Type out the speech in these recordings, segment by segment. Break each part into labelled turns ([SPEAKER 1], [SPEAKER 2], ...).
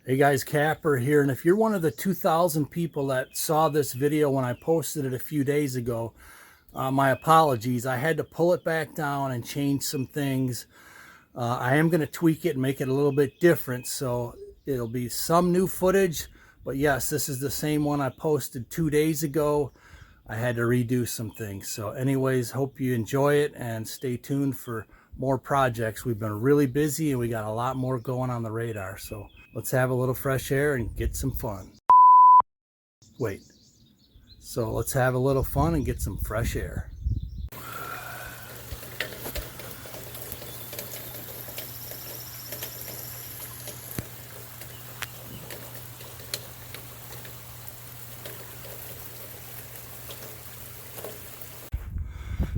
[SPEAKER 1] Hey guys, Kapper here, and if you're one of the 2,000 people that saw this video when I posted it a few days ago, my apologies. I had to pull it back down and change some things. I am going to tweak it and make it a little bit different, so it'll be some new footage, but yes, this is the same one I posted 2 days ago. I had to redo some things. So anyways, hope you enjoy it and stay tuned for more projects. We've been really busy and we got a lot more going on the radar, so let's have a little fresh air and get some fun. So let's have a little fun and get some fresh air.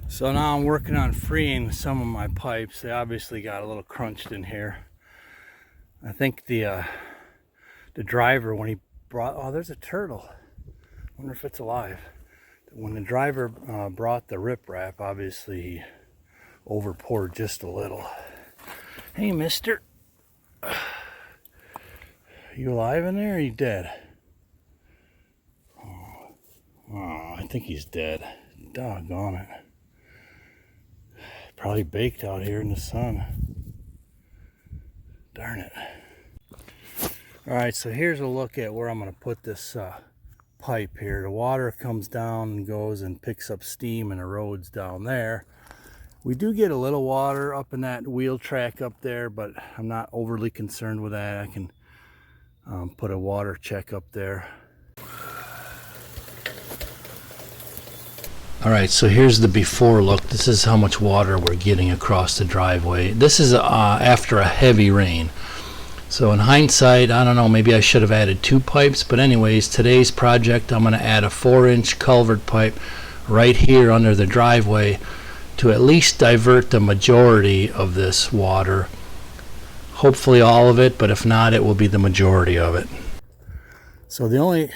[SPEAKER 1] So now I'm working on freeing some of my pipes. They obviously got a little crunched in here. I think the driver, when he brought, oh, there's a turtle. I wonder if it's alive. When the driver brought the riprap, obviously he overpoured just a little. Hey, mister. You alive in there or are you dead? Oh, I think he's dead. Doggone it. Probably baked out here in the sun. Darn it. Alright, so here's a look at where I'm going to put this pipe here. The water comes down and goes and picks up steam and erodes down there. We do get a little water up in that wheel track up there, but I'm not overly concerned with that. I can put a water check up there. Alright, so here's the before look. This is how much water we're getting across the driveway. This is after a heavy rain. So in hindsight, I don't know, maybe I should have added 2 pipes, but anyways, today's project, I'm going to add a 4-inch culvert pipe right here under the driveway to at least divert the majority of this water. Hopefully all of it, but if not, it will be the majority of it. So the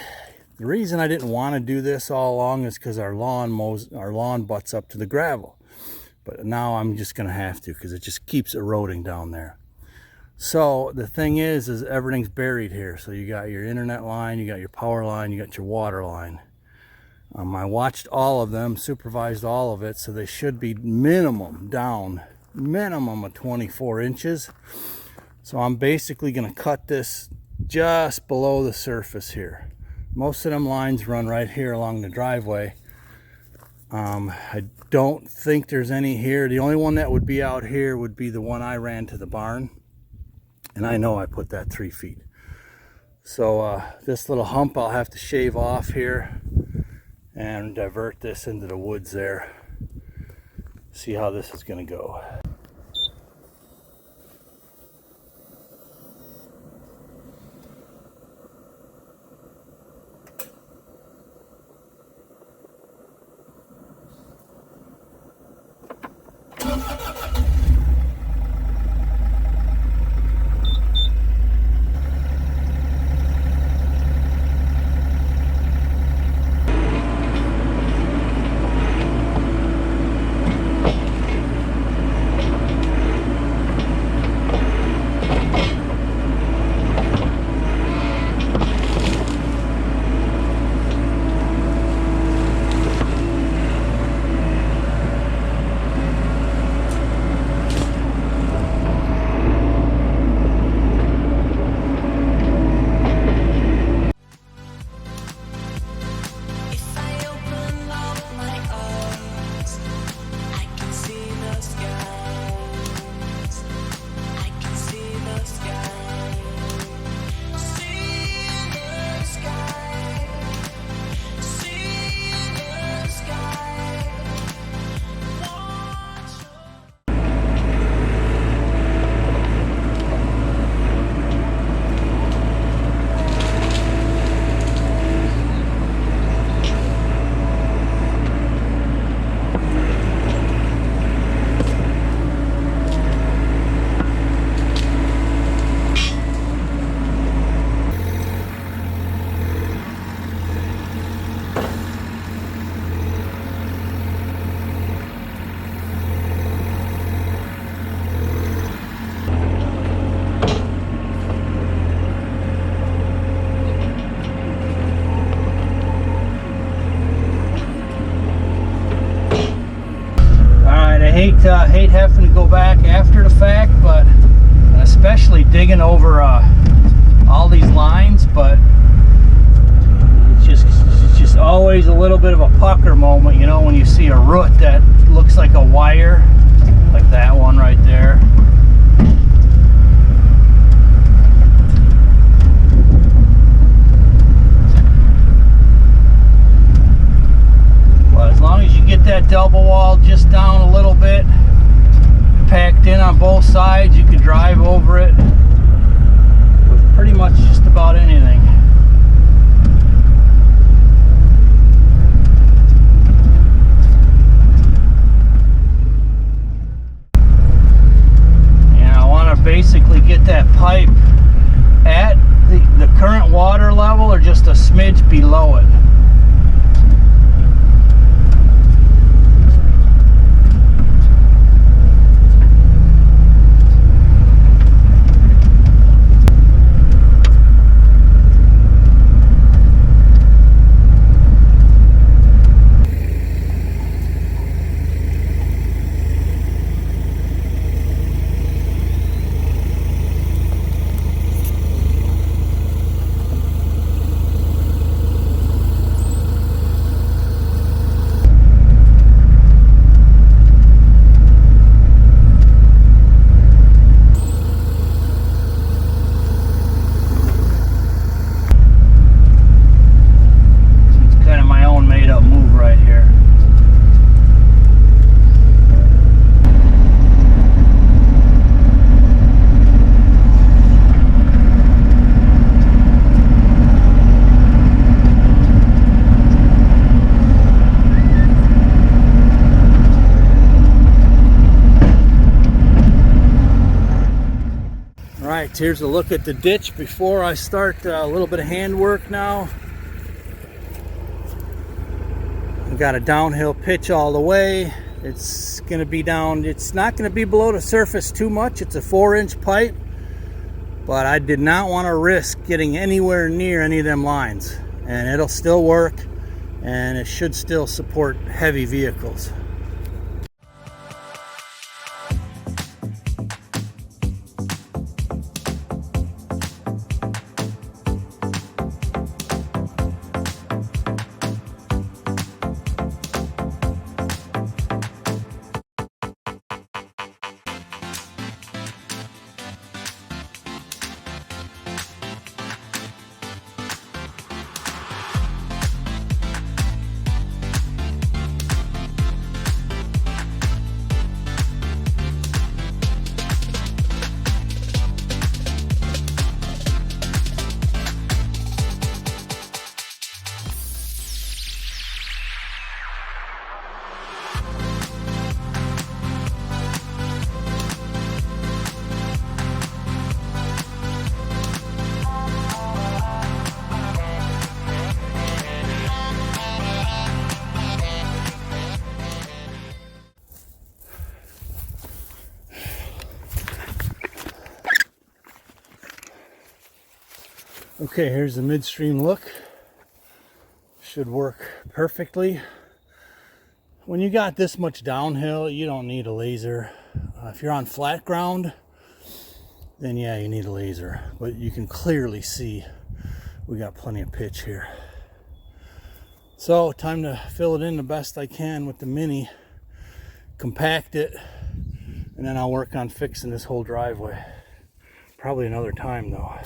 [SPEAKER 1] reason I didn't want to do this all along is because our lawn butts up to the gravel. But now I'm just going to have to because it just keeps eroding down there. So the thing is everything's buried here. So you got your internet line, you got your power line, you got your water line. I watched all of them, supervised all of it, so they should be minimum of 24 inches. So I'm basically going to cut this just below the surface here. Most of them lines run right here along the driveway. I don't think there's any here. The only one that would be out here would be the one I ran to the barn. And I know I put that 3 feet. So this little hump I'll have to shave off here and divert this into the woods there. See how this is going to go. hate having to go back after the fact, but especially digging over all these lines, but it's just always a little bit of a pucker moment, you know, when you see a root that looks like a wire, like that one right there. But as long as you get that double wall just down a little bit, packed in on both sides, you can drive over it with pretty much just about anything. And I want to basically get that pipe at the current water level or just a smidge below it. Alright, here's a look at the ditch before I start a little bit of handwork now. I've got a downhill pitch all the way. It's going to be down, it's not going to be below the surface too much. It's a 4-inch pipe, but I did not want to risk getting anywhere near any of them lines. And it'll still work, and it should still support heavy vehicles. Okay, here's the midstream look. Should work perfectly. When you got this much downhill, you don't need a laser. If you're on flat ground, then yeah, you need a laser. But you can clearly see we got plenty of pitch here. So, time to fill it in the best I can with the Mini, compact it, and then I'll work on fixing this whole driveway. Probably another time though.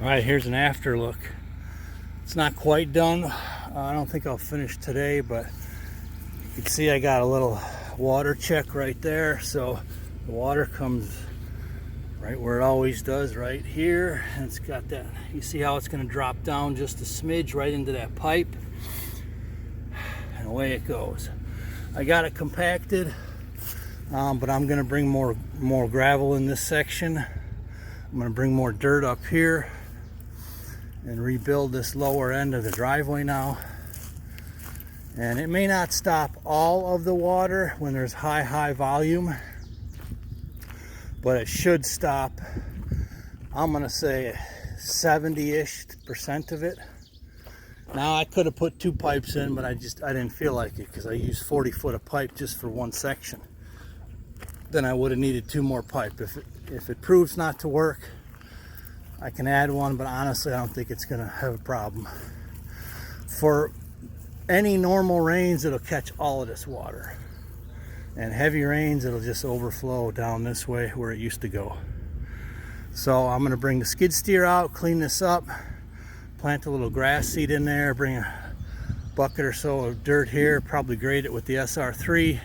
[SPEAKER 1] Alright, here's an after look. It's not quite done. I don't think I'll finish today, but you can see I got a little water check right there. So the water comes right where it always does, right here. And it's got that, you see how it's going to drop down just a smidge right into that pipe. And away it goes. I got it compacted, but I'm going to bring more gravel in this section. I'm going to bring more dirt up here and rebuild this lower end of the driveway now. And it may not stop all of the water when there's high volume, but it should stop, I'm gonna say 70-ish% of it. Now I could have put 2 pipes in, but I didn't feel like it because I used 40 foot of pipe just for one section. Then I would have needed 2 more pipe. If it proves not to work, I can add one, but honestly I don't think it's gonna have a problem. For any normal rains, it'll catch all of this water, and heavy rains, it'll just overflow down this way where it used to go. So I'm going to bring the skid steer out, clean this up, plant a little grass seed in there, bring a bucket or so of dirt here, probably grade it with the SR3,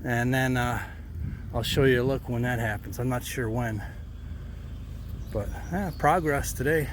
[SPEAKER 1] and then I'll show you a look when that happens. I'm not sure when, but progress today.